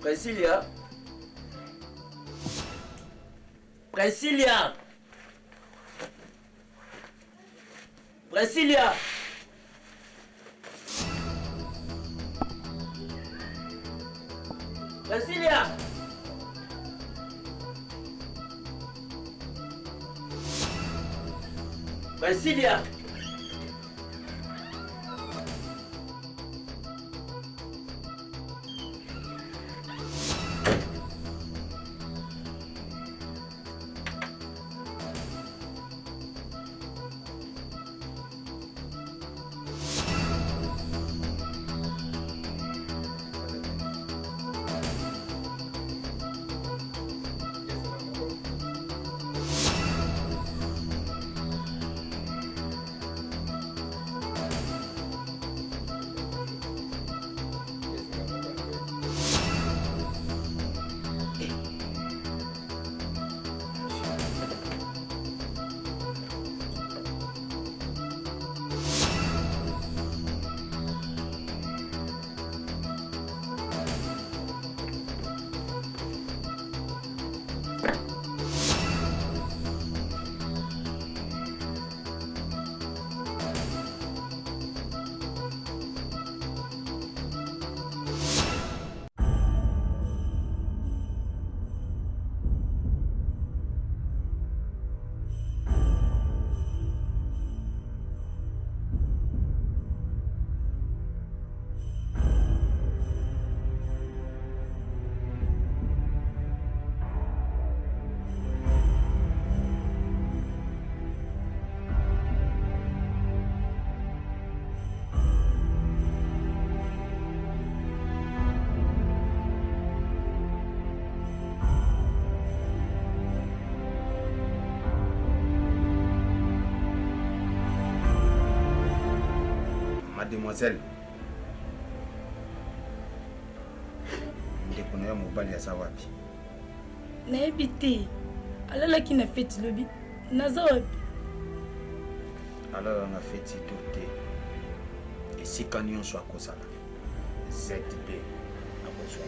Priscilla. Priscilla. Priscilla. Priscilla. Priscilla. Mademoiselle, ndeko mobali ya wapi? Nayebi te. Alalaki na feti lobi. Naza wapi? Alors na feti tote. Esika nyonso akosala. ZB akozwa.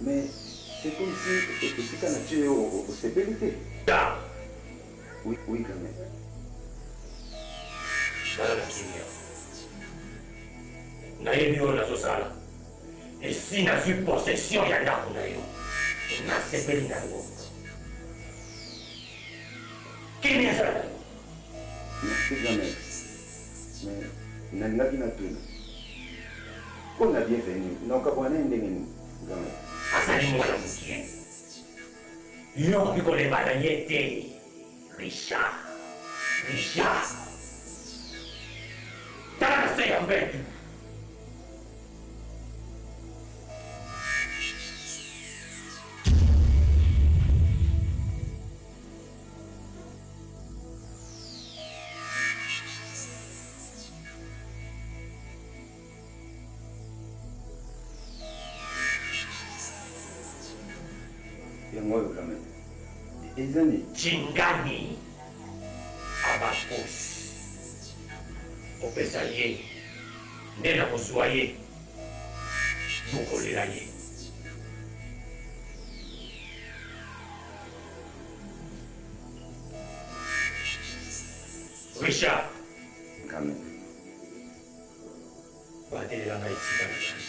Mais c'est comme si tu as tué au sécurité. Oui, oui, quand même. Et si n'a eu possession, il y a là, n'a sepeli n'a qui est ça? Merci, grand-mère. Mais n'a pas tout. On a bien venu. Donc, on a un dégât. Io qui con le malagnette, Richard. ya mbetu. Chingani abakosi opesa ye nde na kozwa ye bokolela ye. Richard batelela ngai esika na ngai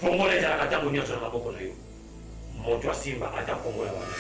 fongola ezalaka ntango nyonso na maboko na yo. Moto asimba atakongola wana.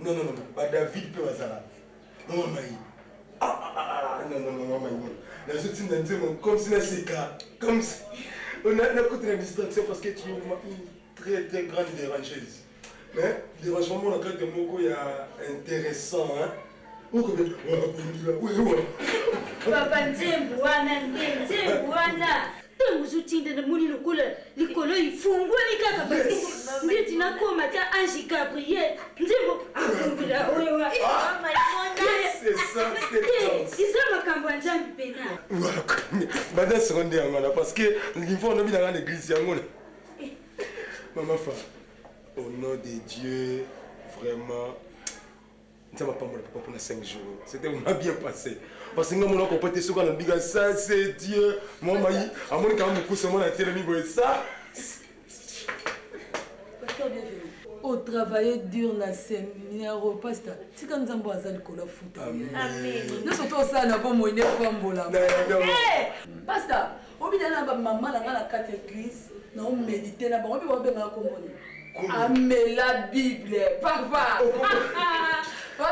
Non, pas David peut Mazala. Non, maman. Non, maman. La jeune comme si c'est comme si. On a côté la distraction parce que tu es une très grande dérangeuse. Mais dérangement, dans le cas de Moko, il y a intéressant, hein. Oui. Papa Nzembouana. Tanguzutinda na muni lokula likolo ifungwe likaka basi nditi nakoma ta Ange Gabriel nzimbo akumbira wewe mama imonda c'est ça isa makambo njambi pena bada seconde ngana parce que l'enfant on a mis dans l'église yangona maman fa au nom de Dieu vraiment ça m'a pas mal papa pendant 5 jours c'était vraiment bien passé parce que moi on a compris ce qu'on a dit ça c'est Dieu moi maï à mon quand même pousse moi la télé mi ça au travailler dur na séminaire au pasteur si quand nzambo azali kola futa amen nous surtout ça na bon moine pambola pasteur obidana ba maman na la carte église na on méditer na ba obi wa benga ko moni amé la Bible papa la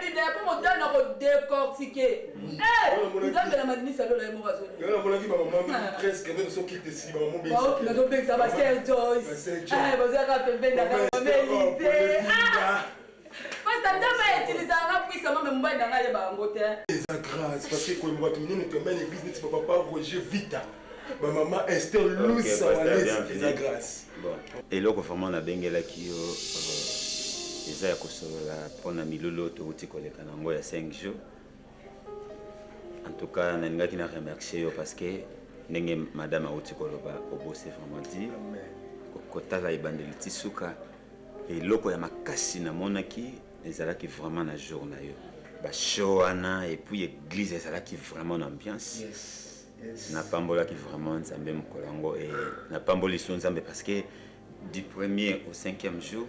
Bible pour me donner à décortiquer. Vous avez la madine salon là mon raison. Maman presque même son qui décide maman bien. Oh, le dobe ça va Serge Joyce. Vous avez fait ben d'accord Mélité. Parce que t'as pas utilisé un puissant même moi dans la bangote. C'est grâce parce que quand moi tu me dis que l'église tu peux pas Roger Vita. Ma maman Esther Louis c'est grâce. Bon. Et là vraiment la bengela qui eza ya kosolola mpona milolo touti koleka nango ya 5 jours. En tout cas nalingaki na remercier yo parce que ndenge madame auti koloba obose vraiment dit kotala ebandeli ti suka eloko ya makasi namonaki ezalaki vraiment na jour na yo bashow wana et puis église ezalaki vraiment na ambiance. Napambolaki vraiment nzambe mokolo yango et napamboli so nzambe parce que du 1er au 5e jour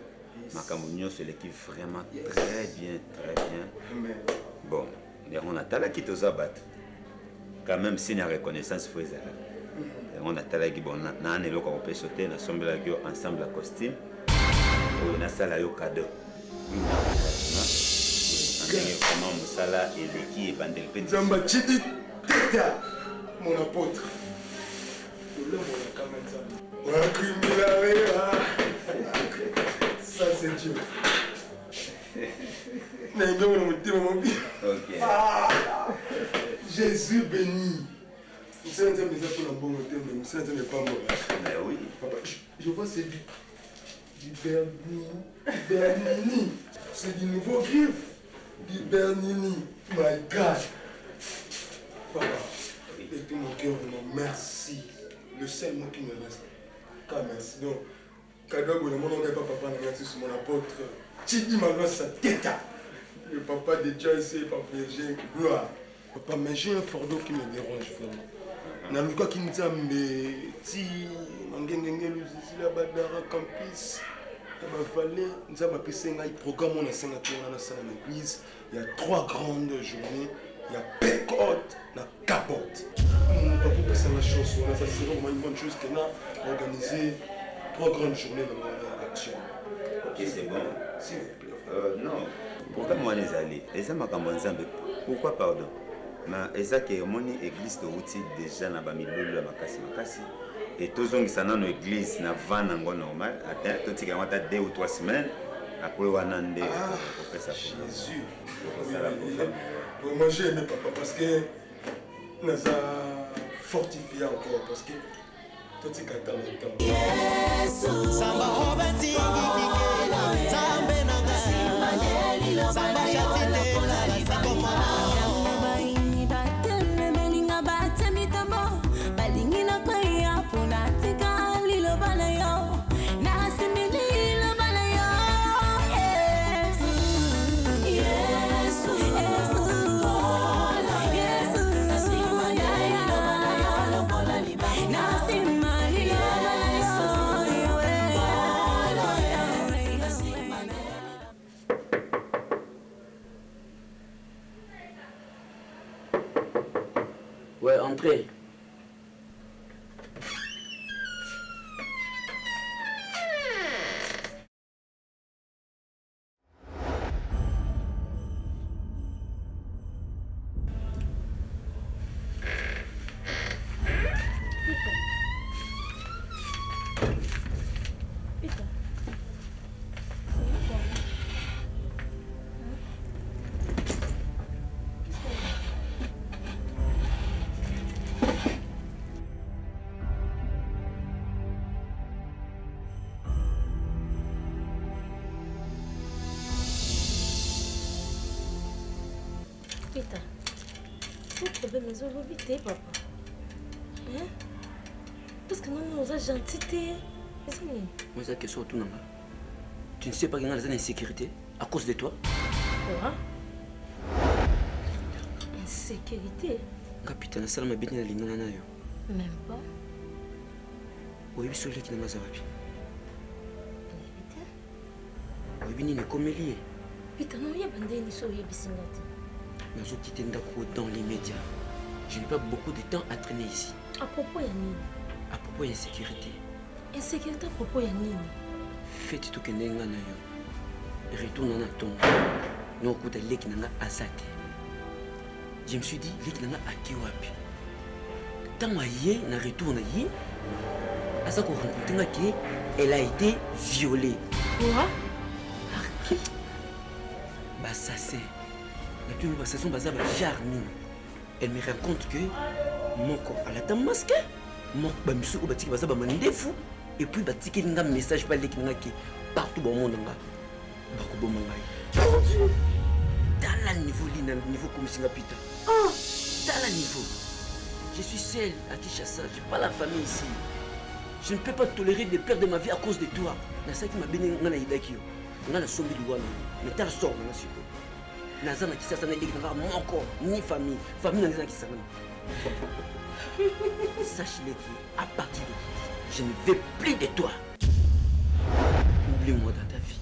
makambo nyonso eleki vraiment très bien. Bon, on a talaki toza bato quand même signe ya reconnaissance faut ezala yango natalaki bon naana eloko akopesa te nasombelaki yo ensemble ya costume oyo nasala yo cadeau ndenge vraiment mosala eleki ebandeli mpe nzamba chidi teta mon apôtre ça c'est Dieu. Jésus béni. Je vois c'est du Bernini. C'est du nouveau griffe. Du Bernini. My God. Papa, et tout mon cœur, merci. Le seul mot qui me reste. Merci. Donc, cadeau, mon nom n'est pas papa, merci sur mon apôtre. Chidi Malva sa tête. Le papa de Joyce et papa Virgin, gloire. Papa, mais j'ai un fardeau qui me dérange vraiment. Naluka qui me dit, mais si, Mangengenge, Luzizila, Badara, Campus, Tabafale, nous avons appelé un programme, on a 5 à l'église. Il y a 3 grandes journées. Il y a Pécotte, la capote. On n'a pas pu passer la chance. Ça serait vraiment une bonne chose qu'on a organisé 3 grandes journées dans l'action. Ok, c'est bon. S'il vous plaît. Non. Pourquoi moi les allés? Les hommes pourquoi pardon? Mais ça que mon église de Routi déjà n'a pas mis le makasi. Et tous ont qui sont dans l'église n'a pas normal. Attends, tout ce qui a 2 ou 3 semaines. Après on a des. Jésus. Moi j'ai aimé papa parce que nous a fortifié encore parce que tout ce qui a dans le temps. Ouais, entrez. Pita, le problème est aujourd'hui, papa. Hein? Parce que nous, nous avons gentilité. Moi, c'est question tout. Tu ne sais pas qu'il y a une insécurité à cause de toi? Quoi? Insécurité? Capitaine, ça m'a bien dit. Même pas. Oui, je suis là qui n'a pas de oui, il est comme lié. Pita, non, il y a bandé ni so yebisingati. Nous avons quitté dans les médias. Je n'ai pas beaucoup de temps à traîner ici. À propos de Nini? À propos de l'insécurité. Insécurité à propos de Nini? Faites tout ce que vous avez. Retourne dans ton. Nous avons écouté les qui n'ont pas assaté. Je me suis dit, les qui n'ont pas akiwapi. Tant que na retourne à ça qu'on rencontre, elle a été violée. Quoi? Assassin. Elle me raconte que mon corps elle a masqué. Mon bamisu au bâti bazaba mandefu et puis bâti qui n'a message pas les qui partout dans le monde nga. Bakubo mangai. Mon Dieu. Dans le niveau comme Singapita. Ah, dans le niveau. Je suis seule à Kinshasa, j'ai pas la famille ici. Je ne peux pas tolérer de perdre ma vie à cause de toi. Na ça qui m'a béni ngana idakio. Ngana sombi luwana. Mais t'as sort na siko. Nazana qui s'est mon corps, ni famille, famille n'a qui s'est sache-le qu'à partir de je ne veux plus de toi. Oublie-moi dans ta vie.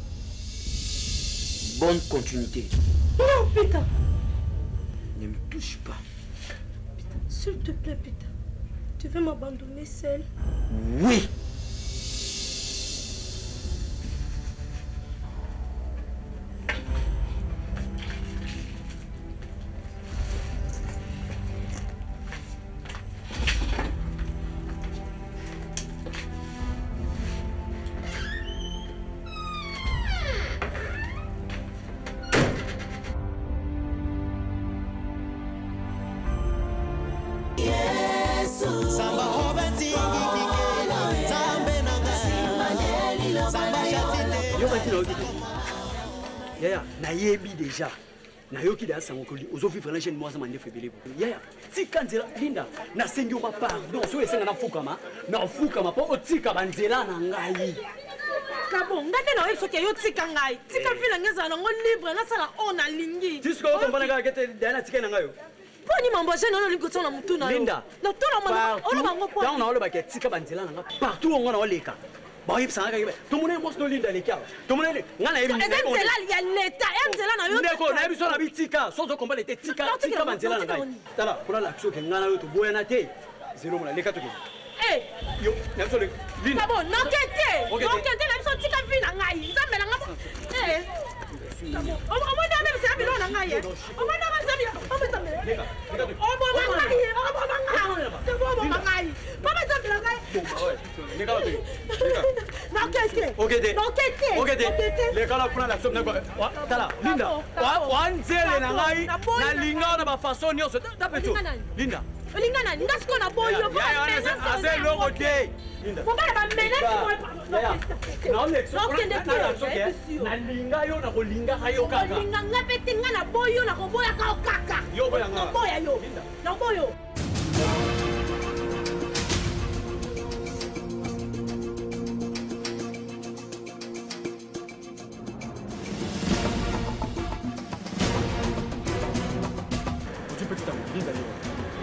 Bonne continuité. Non, putain. Ne me touche pas. Putain, s'il te plaît, putain. Tu veux m'abandonner seule? Oui. Yaya, na yebi déjà. Na yoki da sango koli. Ozo vivre la chaîne moi ça m'a fait belé. Yaya, ti kanzela linda na sengi ma pardon. So esenga na fukama, na fukama po otika banzela na ngai. Kabo, ngate na yeso ke yo tika ngai. Tika vila ngeza na ngo libre na sala ona lingi. Tisko kompana ka kete dana tika na ngayo. Poni mambo je na lingo tsona mutu na yo. Linda. Na tona mama, ona bango po. Dans na ole ba ke tika banzela na nga. Partout on na oleka. Bah, il s'en arrive. Tout le monde est monstre de l'île dans les cas. Tout le monde est. On a eu. Et c'est là, il y a l'État. Et c'est là, on a eu. D'accord, on a eu sur la bitika. Sans combat, était tika. Tika banzela na ngai. Tala, pour l'action que ngana yo to boyana te. Zéro mona les katuki. Eh. Yo, na so le. Linda. Bon, non kete. Non kete na biso tika vi na ngai. Nzambe na ngabo. Eh. O mo na me se abilo na ngai. O mo na me se abilo. O mo nzambe. O mo na ngai. O mo na ngai. O mo na ngai. Papa nzambe na ngai. Les gars, non kete. Ok, les gars, prend l'action na quoi. Tala, Linda. Wa nzele na ngai. Na linga na ba façon nyonso. Tape tu. Linda. Linga na ngasko na boyo. Ya, ase logo te. Linda. Pour ba menace. Non, na linga yo na kolinga hayo kaka. Linga ngapete nga na boyo na koboya ka kaka. Yo boya nga. Boya yo. Na boyo.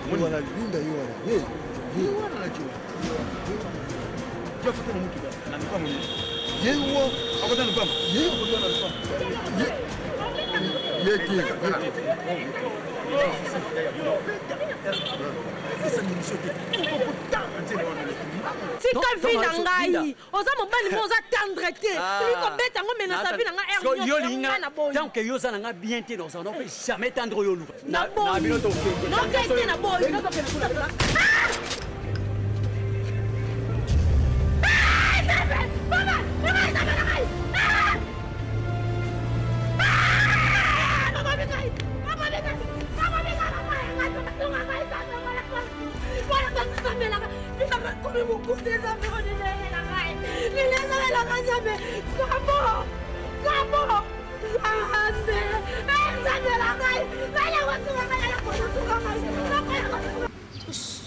Voilà, Linda, you are. Hey, you are like you. Tu as fait mon mouton. Na pas mon. You are. On va dans le bam. You Tika vi na ngai. Oza mobali mo oza tendre te. Liko beta ngo mena sa vi na ngai erreur. Yo linga. Tant que yo za na nga bien te dans ça, on peut jamais tendre yo lu. Na bino to ke. Non kete na boyo.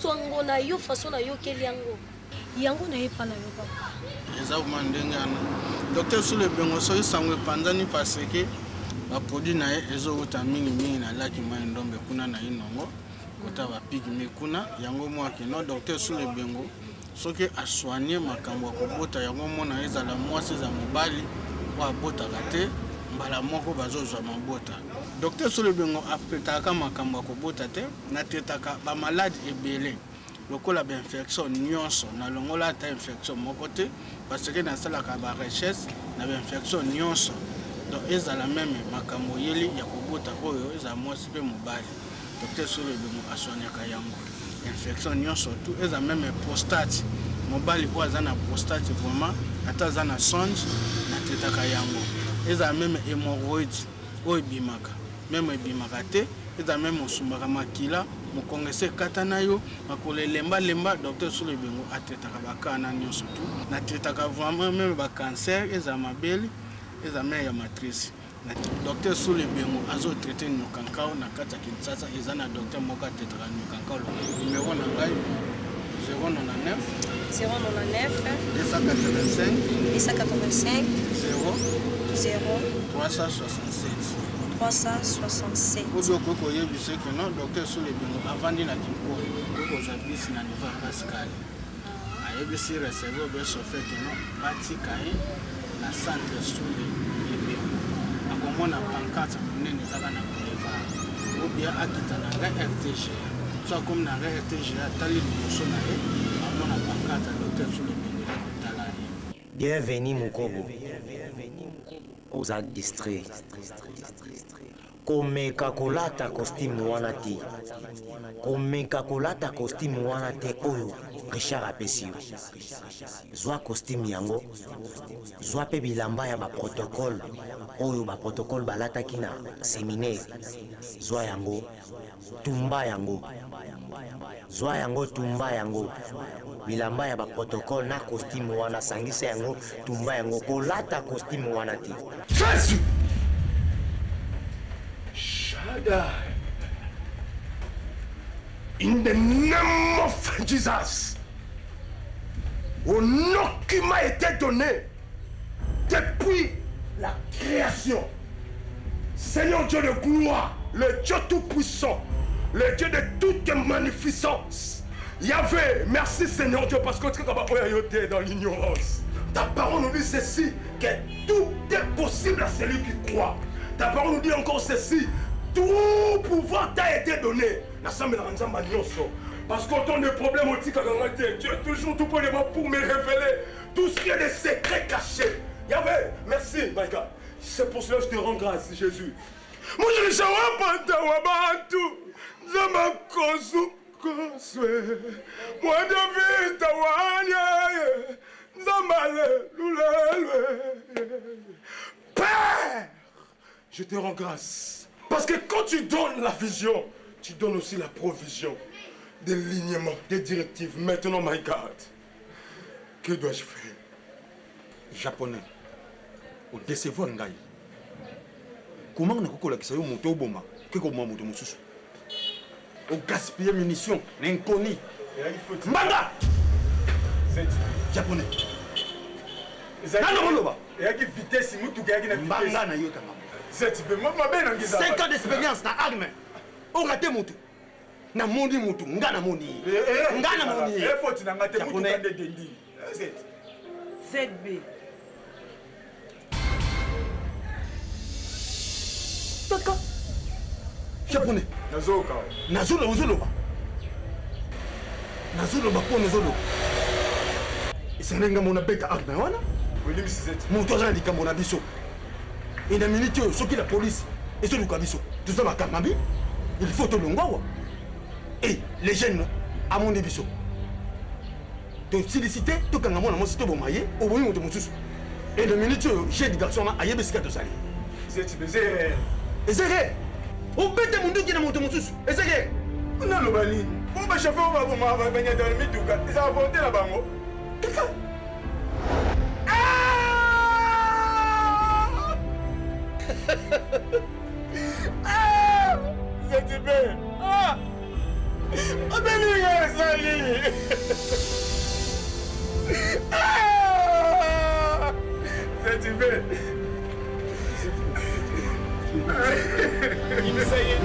songo na yo façon na yo keli yango na yepa na yo papa eza mandenge ana docteur sur le bengo so isango panzani parce que ba produit na ezo uta mingi na laki mai ndombe kuna na inongo kota ba pigme kuna yango mwa ke no docteur sur le bengo soki aswanye makambo ko bota yango mona ezala mwasi za mobali wa bota kate mbala moko bazozwa mabota docteur sur le bengo apetaka makambo ko bota te na tetaka ba malade ebele lokola ba infection nyonso na longola ta infection moko te parce que na sala ka ba recherche na ba infection nyonso donc ezala même makambo yeli ya kobota oyo eza mwasi pe mobali docteur sur le bengo aswanyaka yango infection nyonso tout eza même prostate mobali ko azana prostate vraiment ata azana songe na tetaka yango eza même hémorroïde oyo bimaka même bimaka te eza même osumbaka makila mokongese kata na yo makolo lemba docteur sur le bengo atetaka bakana nyonso tout na tetaka vraiment même ba cancer eza mabeli eza même ya matrice docteur sur le bengo azo traiter nyokankao na kata Kinshasa eza na docteur moko atetaka nyokankao numéro na ngai 099 285 0 367 Ozo koko yebise que non docteur sur le bengo avandi na Kinkolo koko zabisi na niveau Pascal ayebisi recevoir be chauffeur que non batikaye na centre sur le bengo akomona pancarte munene kaka na boulevard ou bien akita na nga RTG soit comme na RTG atali liboso na ye amona pancarte docteur sur le bengo kotala ye. Bienvenue Mukobo. Oza distrait. Komeka kolata costume wana te. Komeka kolata costume wana te oyo Richard apesi yo. Zwa costume yango. Zwa pe bilamba ya ba protocole oyo ba protocole balataki na séminaire. Zwa yango. Tumba yango. Zwa yango tumba yango. Bilamba ya ba protocole na costume wana sangisa yango tumba yango kolata costume wana te. Jésus! Shaddai! In the name of Jesus! Au nom qui m'a été donné depuis la création, Seigneur Dieu de gloire, le Dieu tout-puissant, le Dieu de toute magnificence, Yahvé, merci Seigneur Dieu, parce que tu es dans l'ignorance. Ta parole nous dit ceci, que tout est possible à celui qui croit. Ta parole nous dit encore ceci, tout pouvoir t'a été donné. Parce qu'autant de problèmes, Dieu est toujours tout pour me révéler tout ce qui est des secrets cachés. Yahvé, merci, my God. C'est pour cela que je te rends grâce, Jésus. Moi, je ne sais pas tout. Je m'accroche. Moi, David, Père, je te rends grâce. Parce que quand tu donnes la vision, tu donnes aussi la provision, des lignements, des directives. Maintenant, my God, que dois-je faire? Japonais, au décevoir Ngai. Comment on a pu faire un moto bomba que comme un moto mususu? Au gaspiller munitions, l'inconnu. Mbanga! Japonais. Il y a une vitesse, il y a une vitesse. 5 ans d'expérience dans l'arme. On a des motos. Na mondi moto, ngana mondi. Ngana mondi. Japonais. ZB. Taka. Japonais. Nazoka. Nazolo ozoloba. Nazoloba po nazolo. Isenenga mona beta arme wana. Oui, c'est moto azana likambo na biso. Ina minute oyo soki la police ezoluka biso. Toza makamabi. Il faut te longwa. Et les jeunes amondi biso. To silicité to kanga mona mosi to bomaye o boyi moto mususu. Et le minute oyo j'ai de garçon na ayebesika to sali. C'est baiser. Ezere. O bete mundu ki na moto mususu. Ezere. Na lo bali. Bon ba chauffeur ba boma ba banya dans le mituka. Ça va monter la bango. Ah! C'est bien. Ah! On est lié, ça y est. Ah! C'est bien. Il ça y est,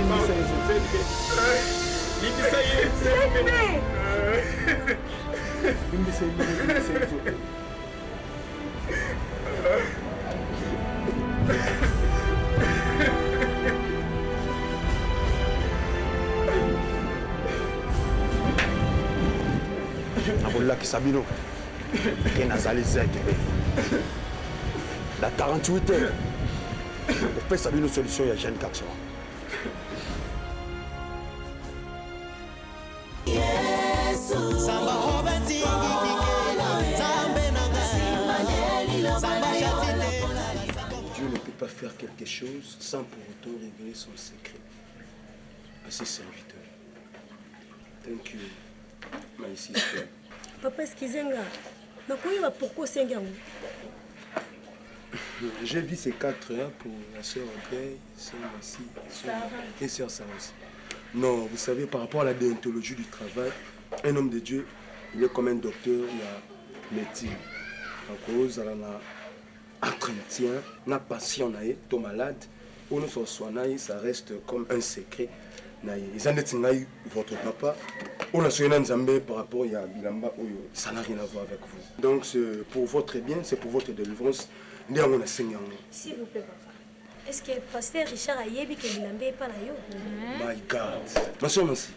nakolakisa bino ke nazali zeke na 48 heures kopesa bino solution ya jeune garçon. Dieu ne peut pas faire quelque chose sans pour autant révéler son secret à ses serviteurs. Thank you, my sister. Papa, excusez-moi. Pourquoi c'est un J'ai vu ces 4 ans pour la sœur André, sœur Massi et sœur Sarah aussi. Non, vous savez, par rapport à la déontologie du travail, un homme de Dieu, il est comme un docteur, il a médecine. En cause, il a entretien, il a patient, il est malade, on ne s'en soigne, ça reste comme un secret. Ils ont dit votre papa, on a soigné Nzambé par rapport à Bilamba, ça n'a rien à voir avec vous. Donc, c'est pour votre bien, c'est pour votre délivrance. S'il vous plaît, papa. Est-ce que pasteur Richard a dit que Bilamba n'est pas là? My God. Ma soeur, merci.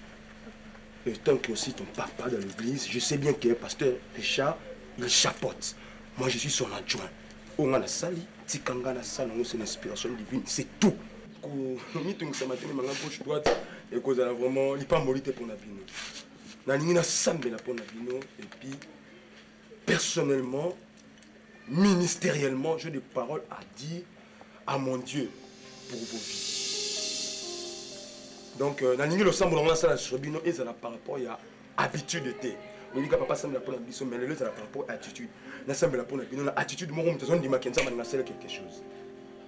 Et tant que aussi ton papa dans l'église, je sais bien que pasteur Richard, il chapote. Moi, je suis son adjoint. On a sali, tikanga na sali, c'est une inspiration divine, c'est tout. Ce matin, je suis gauche droite et que vraiment, il pas morité pour Nabino. Nalingina sambe pour Nabino et puis personnellement, ministériellement, j'ai des paroles à dire à mon Dieu pour vos vies. Donc, Nalingina le sambe dans la salle sur Bino et ça par rapport à habitude de thé. Mais il papa sambe pour Nabino, mais le ça par rapport à attitude. Na sambe pour Nabino, la attitude moi on me dit makenza man na quelque chose.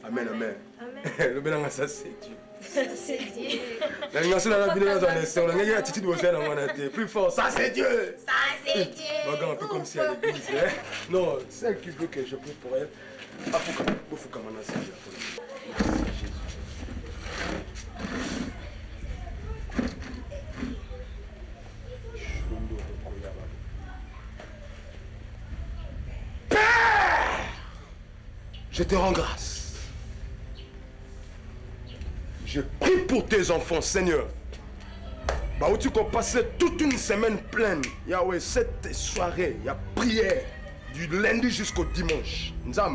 Amen, amen. Amen. Le bénin, ça c'est Dieu. C'est Dieu. La lignation de la vie on a une attitude au sein de plus fort. Ça c'est Dieu. Ça c'est Dieu. Regarde un peu comme si à l'église. Non, celle qui veut que je prie pour elle. Il faut qu'on m'en assiette. Père, je te rends grâce. Je prie pour tes enfants, Seigneur. Bah, où tu as passé toute une semaine pleine. Il y a cette soirée, il y a prière du lundi jusqu'au dimanche. Nzam.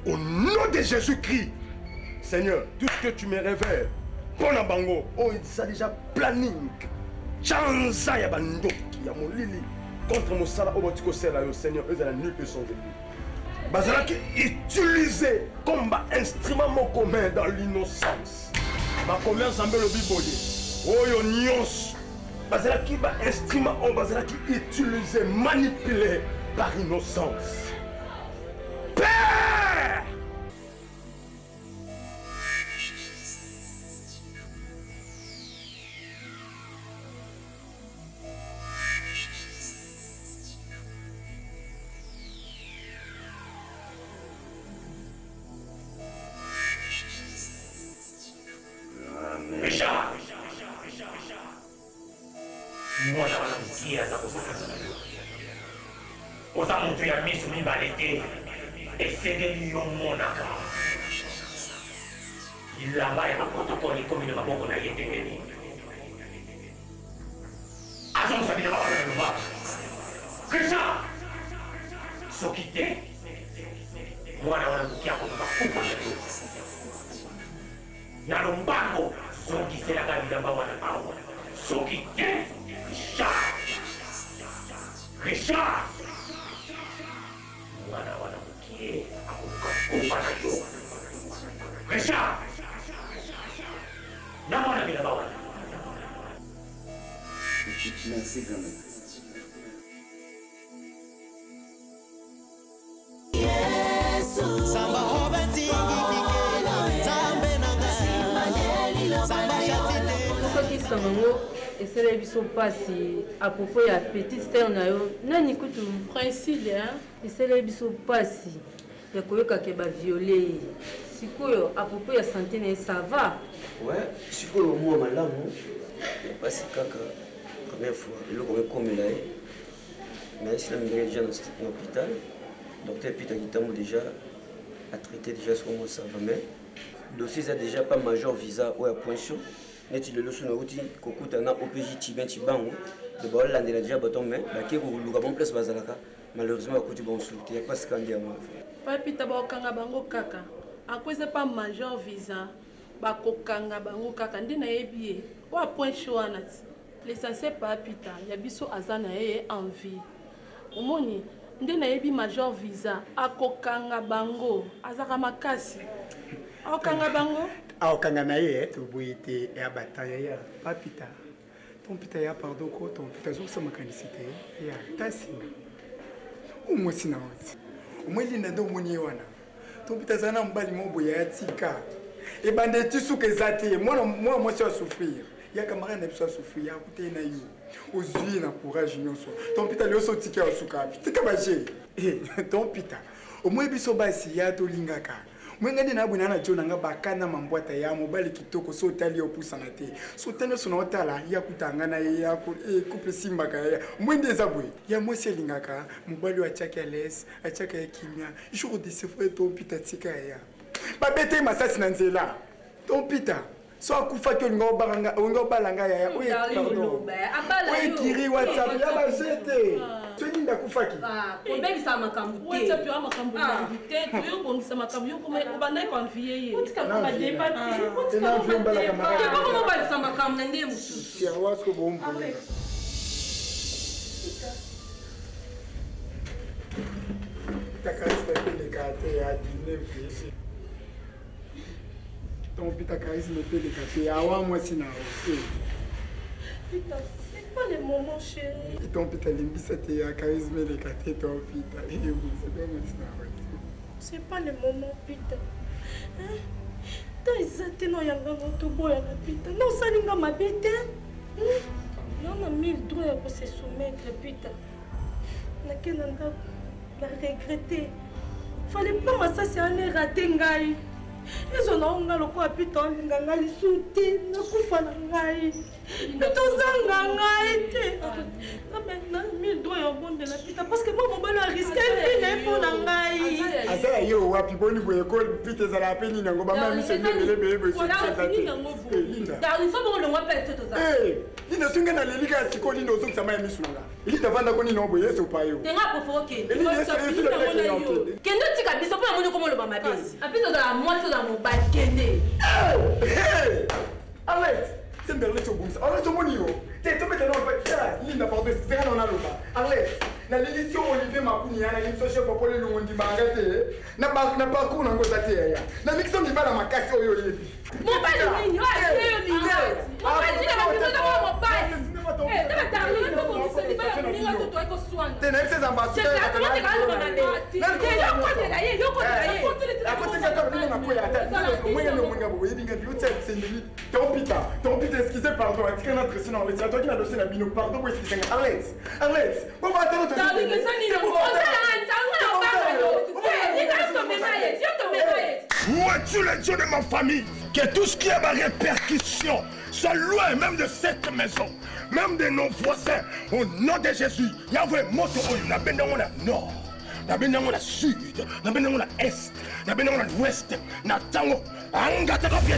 Au nom de Jésus-Christ, Seigneur, tout ce que tu me révèles, bon abango, oh, ça déjà planning. Chanza ya bandoki, ya mon lili. Contre mon sala, oh, tu sais là, Seigneur, eux, la nulle personne de lui. Bazalaki utilisé comme instrument commun dans l'innocence. Ma commerce en le biboli. Oh yo nyons. Bazalaki instrument on bazalaki utilisé, manipulé par innocence. Père! Richard! Mwana wana mtia za kusasa. Oza mtu ya misu mibalete. Esegeli yo monaka. Ilamba ya protokoli komine maboko na yetengeni. Azon sabina baba na luba. Richard! Sokite. Mwana wana mtia kutuka kupa na luba. Na lumbango. Soki c'est la gamme d'en wana awa. Soki te. Richard. Richard. Mwana wana mkie. Akuka na yo. Richard. Na mwana bila bawana. Merci quand même. Et c'est la biso passé à propos ya petite sœur na yo nani kutu Francine hein et c'est la biso passé ya koyoka ke ba violer sikoyo à propos ya santé na ça va ouais sikoyo moi malamu parce kaka première fois le comme là mais si la mère déjà dans l'hôpital docteur Peter Gitamo déjà a traité déjà sur moi ça va mais dossier a déjà pas major visa ou à point chaud. Neti le leçon outil kokuta na OPJ Tibin Tibango de Bolland de la déjà bâton mais la qui vous gabon place bazalaka malheureusement à côté bon souté y a pas scandé à moi papi taba okanga bango kaka akwese pas major visa ba kokanga bango kaka ndina yebi o a point chaud anati l'essentiel papi ta ya biso azana e envie omoni ndina yebi major visa akokanga bango azaka makasi okanga bango aokanga na ye toboyete ya bataya ya papita ton pita ya pardon ko ton pita zo sama kanisite ya tasi umosi na wati umwelinda ndo moni wana ton pita zana mbali mobo ya tika e bande tisuka ezate mwana mosi a souffrir ya kamara na biso a souffrir ya kute na yo ozui na courage nyonso ton pita le so tika osuka tika baje ton pita omwe biso basi ya to lingaka mwengani na bwana na jona nga bakana mambwata ya mobali kitoko so tali opusana te so tene sona otala ya kutanga na ya couple simbaka ya mwende zabwe ya mwesi lingaka mobali wa chaka les achaka ya kimia jour de se fait ton pita tika ya babete masasi na nzela ton pita So akufa to ngo balanga ya. Oui, pardon. Oui, kiri WhatsApp ya ba jete. Tu ni ndakufa ki. Combien ça makambu? WhatsApp ya makambu. Te yo bongisa makambu yo comme obanda ko envier ye. Otika ko ba débat. Otika ko ba débat. Comment ba ça makambu ndé mususu. Si awasko bombo. Takariste pele kate ya dîner fiché. Ton pita charisme pele kate ya wa moi sina o. Pita, c'est pas le moment chérie. Ton pita limbisa te ya charisme le kate ton pita. Et vous c'est pas moi sina o. C'est pas le moment Pita. Hein? Ta izate no yanga to boya na Pita. Non salinga mabete. Non a 1000 droits pour se soumettre Pita. Na kenanga la regretter. Fallait pas m'assassiner ça c'est un raté ngai. Ils ont on a le quoi Pita nganga li souti na kufa na ngai. Pita zanga été. Maintenant 1000 droits en bon de la Pita parce que moi mon bana risqué fini pour na ngai. Asa yo wapi boni boye ko Pita za la peni nango ba mami se bele bele voilà fini nango vous. Dans une fois on le rappelle tout ça. Eh, ina sunga na lelika siko lindo zo kusama yemi sunga. Ili davanda ko ni nombo yeso pa yo. Tenga provoquer. Eli yeso yeso la keke yango. Kendo tika biso po amoni komo lo ba mabesi. Abiso za moto za mobile kende. Hey! Arrête. C'est berle to bumsa. Arrête to moni yo. Te to metano pa. Linda pardon, c'est rien on a loba. Arrête. Na l'édition Olivier Makuni na l'émission chef popole lo ngondi arrêté. Na parcours na ngoza te ya. Na mixon di bala makasi oyo yebi. Mon père ni yo, c'est ni yo. Mon père ni na biso za mon père. Eh, tu vas t'arriver pour qu'on se libère ni la toto eko soin. Te na ces ambassadeurs. C'est comment te gagne na ne. Yo kote la ye, yo kote la ye. La kote ka to ni na ko ya ta. Mwenye no mwenye bo yedinga bi hotel sendeli. Ton pita excusez pardon, est-ce qu'on a dressé non, c'est toi qui n'a dossier la bino pardon, excusez. Arrête. On va attendre. Vois-tu les dieux de ma famille? Que tout ce qui est ma répercussion soit loin même de cette maison, même de nos voisins. Au nom de Jésus, Yahweh, moto, n'a bien dans la nord, n'a bien dans la sud, n'a bien dans la est, n'a bien dans l'ouest, n'a tango, angatakapia.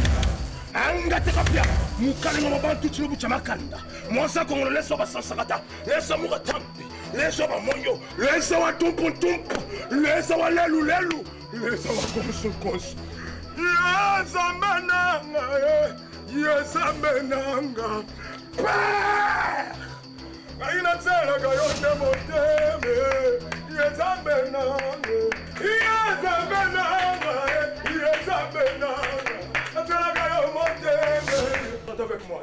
Angatakapia, mukalinga mabantu chilubu chamakanda. Mwanza kongo leso basansakata, leso mukatampi, leso bamonyo, leso wa tumpu, leso wa lelu, leso wa konsu. Menanga, Père! Aina tsela kayote moteme, menanga, avec moi.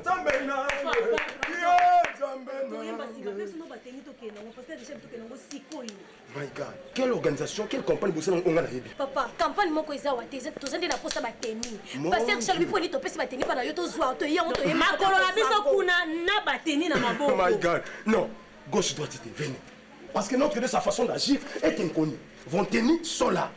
My God, quelle organisation, quelle campagne vous avez fait? Papa, campagne moko eza wa teze tozende na posa bateni. Passer Charles Bipo ni topesi bateni pana yo tozwa to ya to makolo na biso kuna na bateni na maboko. Oh my God, non, gauche droite venez. Parce que notre de sa façon d'agir est inconnue. Vos tenues sont là.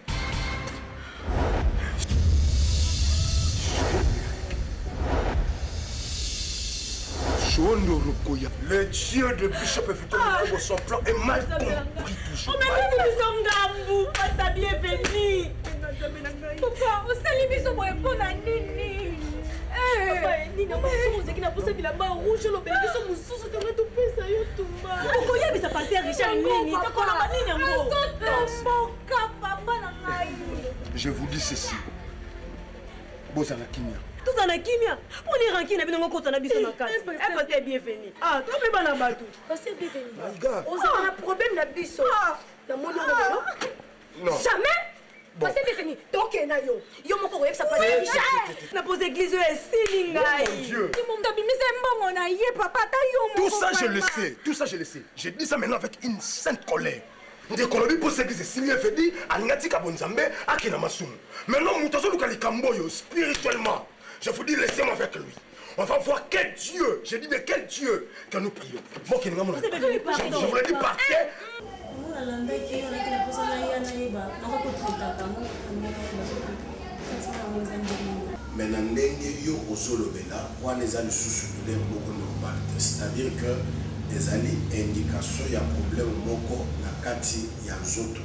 Le dieu de Bishop Victor, son plan est mal compris toujours. Papa, bienvenue. Papa, on s'est mis au moins pour la nini. Papa, Nina, on s'est mis à poser la main rouge, le bébé, son sous de tout ça, yo tout mal. Pourquoi il y a des passer Richard Nini? Je vous dis ceci. Bozana Kimia. Tout en a kimia. Pour les rankines, on a encore un abysse dans la carte. Elle va être bienvenue. Ah, toi, tu vas la battre. C'est bienvenue. My God. On a un problème d'abysse. Dans mon nom. Non. Jamais. Bon. C'est bienvenue. Donc, yo mon corps, ça passe. Na pose église ici, mon Dieu. Tout ça, je le sais. Tout ça, je le sais. Je dis ça maintenant avec une sainte colère. De Colombie pour ce qui s'est signé, fait dit, Alingati Kabonzambe, Akina Masum. Maintenant, Moutazo Lukali Kamboyo, spirituellement, je vous dis, laissez-moi avec lui. On va voir quel Dieu, je dis, mais quel Dieu que nous prions. Bon, je vous l'ai dit, partez. Maintenant, yo osolobela, kwa neza lisusu de beaucoup normal. C'est-à-dire que des indications, il y a problème moko na kati ya zoto.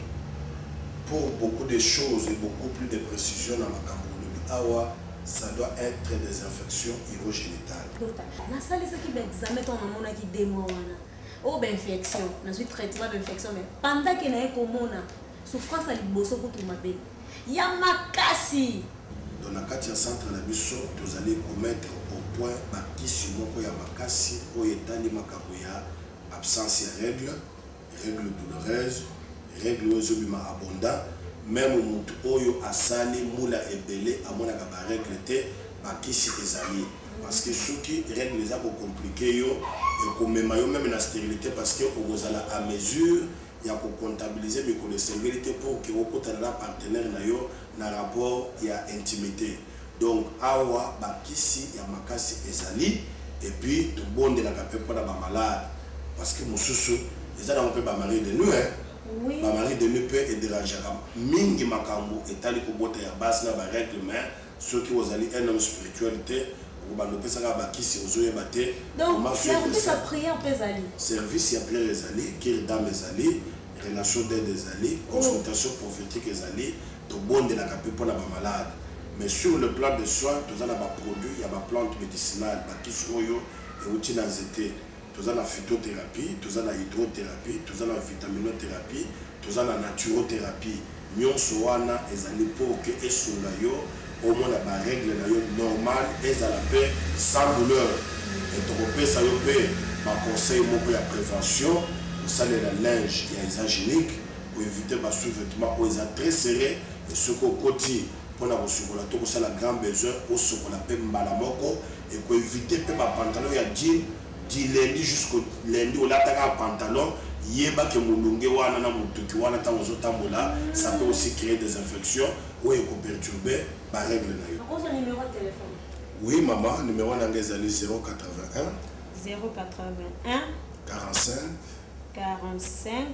Pour beaucoup de choses et beaucoup plus de précision dans ma awa ça doit être des infections urogénitales. Docteur, na ça les qui examen ton amona qui démo wana. Oh ben infection, na suite traitement d'infection mais pendant que na ekomona souffrance à liboso pour tout mabé. Ya makasi. Dans la carte centre na biso, vous allez commettre au point bakisi moko ya makasi o etali makabo ya absence de règles, règles douloureuses, règles ozobima abondant. Même mutu oyo asali mula ebele amonaka ba règle te bakisi ezali parce que soki règle za ko compliqué yo et komema yo même na stérilité parce que ozala à mesure ya ko comptabiliser mais ko stérilité pour que okotana na partenaire na yo na rapport ya intimité. Donc awa bakisi ya makasi ezali et puis to bonde na kapé pour na ba malade parce que mususu ezala on peut ba mari de nous hein. Oui. Ma mari de ne peut et déranger. Mingi makambo et tali ko bota ya base na ba règlement ceux qui vous allez un homme spiritualité ou ba no pesa ba kisi ozoye baté. Donc service à prière pesali. Service à prière ezali, qui dame ezali, relation d'aide ezali, consultation prophétique ezali, to bonde la capé pour na ba malade. Mais sur le plan de soins, tous en a ba produit, il y a ba plante médicinale, ba kisi oyo et outil na zété. Tous en a phytothérapie, tous en a hydrothérapie, tous en a vitaminothérapie, tous en a naturothérapie. Nyonso wana ezali pour que esunga yo au moins la règle na yo normale ezala paix sans douleur. Et to kopesa yo paix ma conseil moko ya prévention, usale la linge ya hygiénique pour éviter ba sous-vêtements ou eza très serré et ce ko koti pour na kosukola to kosala grand besoin au sokola pe mbala moko et pour éviter pe ba pantalon ya jean du lundi jusqu'au lundi, on a un pantalon, yeba que mulunge wana na mutuki wana ta ozotambola, ça peut aussi créer des infections ou perturber par règle na yo. Quel numéro de téléphone? Oui maman, numéro nangezali 081 081 45 45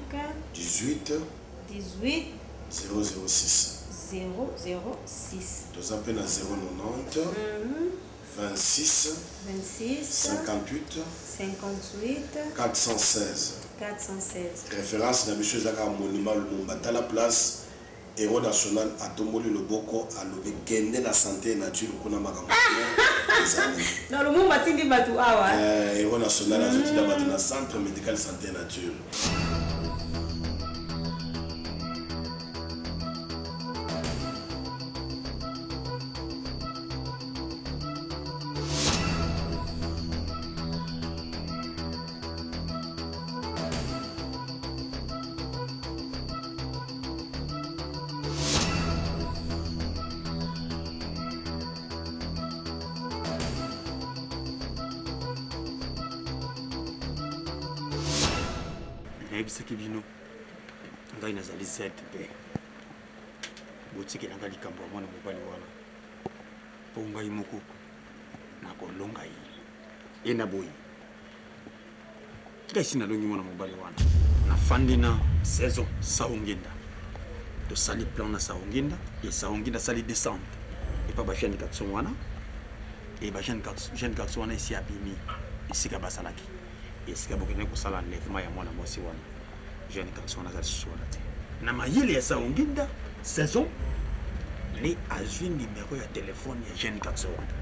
18 18 006 006. Nous appelons à 090 26 58 416. Référence na biso ezaka monument Lumumba ta la place héros national à Tomboli Loboko à Lobekende na santé et nature kuna makambo. Na Lumumba tindi batu awa. Héros national azoti na batu na centre médical santé et nature. nayebisaki bino ngai nazali ZB botikela ngai likambo ya mwana mobali wana mpo ngai moko nakolonga ye na boyi tika esi nalongi mwana mobali wana nafandi na saison saongenda tosali plan na saongenda e saongenda asali descente epa bajeune garçon wana e bajeune garçon wana esi abimi esika basalaki esika bokende kosala enlèvement ya mwana mwasi wana jeune garçon wana azali susu wana te na mayele ya saongenda saison nde azwi numéro ya telefone ya jeune garçon wana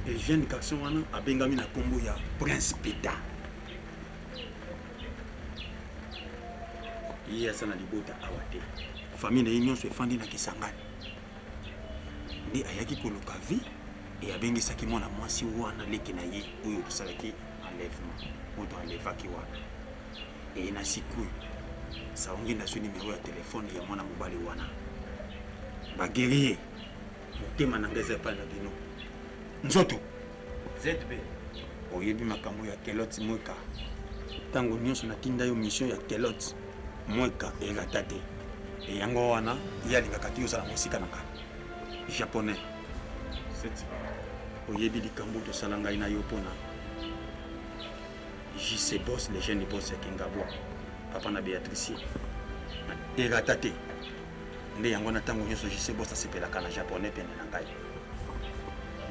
e jeune garçon wana abengami na nkombo ya Prince Peter ye aza na libota awa te famille na ye nyonso efandi na Kisangani nde ayaki koluka vi e abengisaki mwana mwasi wana leki na ye oyo tosalaki enlèvement moto alevaki wana e na sikoyo saongenda azwi numéro ya telefone ya mwana mobali wana baguerrier motema na ngai eza epai na bino nzoto ZB oyebi makambo ya kelote mweka ntango nyonso natinda yo mission ya kelote mweka elata te e yango wana ye alingaka ti ozala mosika na ngai japonais oyebi likambo tosala ngai na yo mpona JC Boss le jeune boss ya Kingabwa papa na Beatrice elata te nde yango na ntango nyonso JC Boss asepelaka na japonais pene na ngai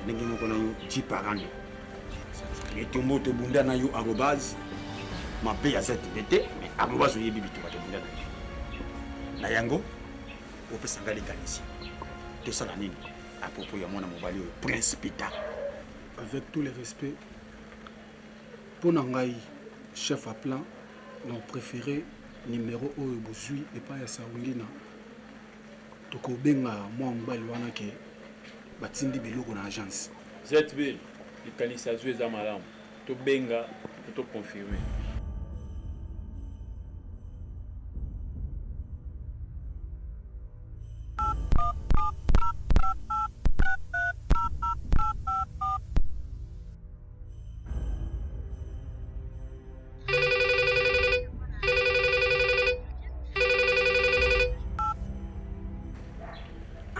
ndenge moko na yo jiparano etombo tobunda na yo arobase mabe ya ZB te mais arobase oyebi bituka tobunda na yo na yango opesa ngai likanisi tosala nini à propos de mon mobile Prince Peter. Avec tout le respect, pour Nangaï, chef à plan, nous préféré numéro au Bozui et pas à Saoulina. Toko benga moi mobile wana ke batindi biloko na agence. ZB, le kanisa joué za malamu. To benga, to confirmer.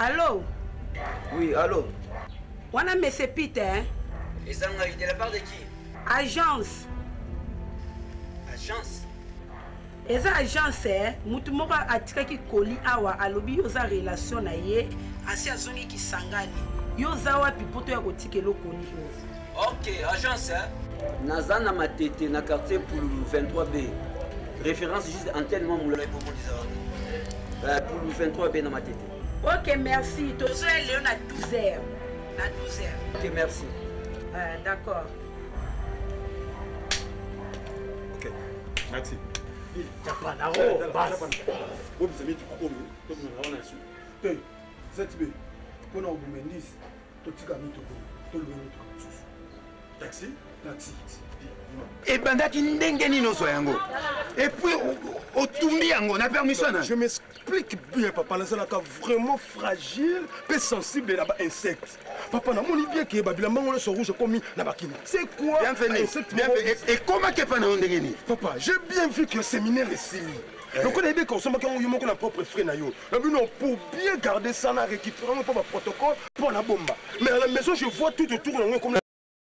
Allô? Oui, allô? Wana monsieur Peter, hein? Et ça, de la part de qui? Agence. Agence? Eza agence, mutu moko atikaki koli awa alobi yoza relation na ye, asi azongi kisangani. Yoza wapi poto ya kotikelo koli oyo. Ok, agence, Nazana Matete, na quartier pour 23B. Référence juste antenne, moula pour pour 23B na Matete. Ok, merci. Tozo est Léon à 12h. À 12h. Ok, merci. D'accord. Ok, merci. Taxi? Taxi. ebandaki ndenge nino so yango et puis otumbi yango na permission na je m'explique bien papa nazalaka vraiment fragile pe sensible na ba insecte papa namoni bien ke babilamba ngolo so rouge komi na bakini c'est quoi bien fait et comment ke pa na ndenge ni papa j'ai bien vu que le séminaire est sili donc on a aidé consommer quand on a propre frais na yo pour bien garder ça na récupérer pas ba protocole pour la bombe mais à la maison je vois tout autour comme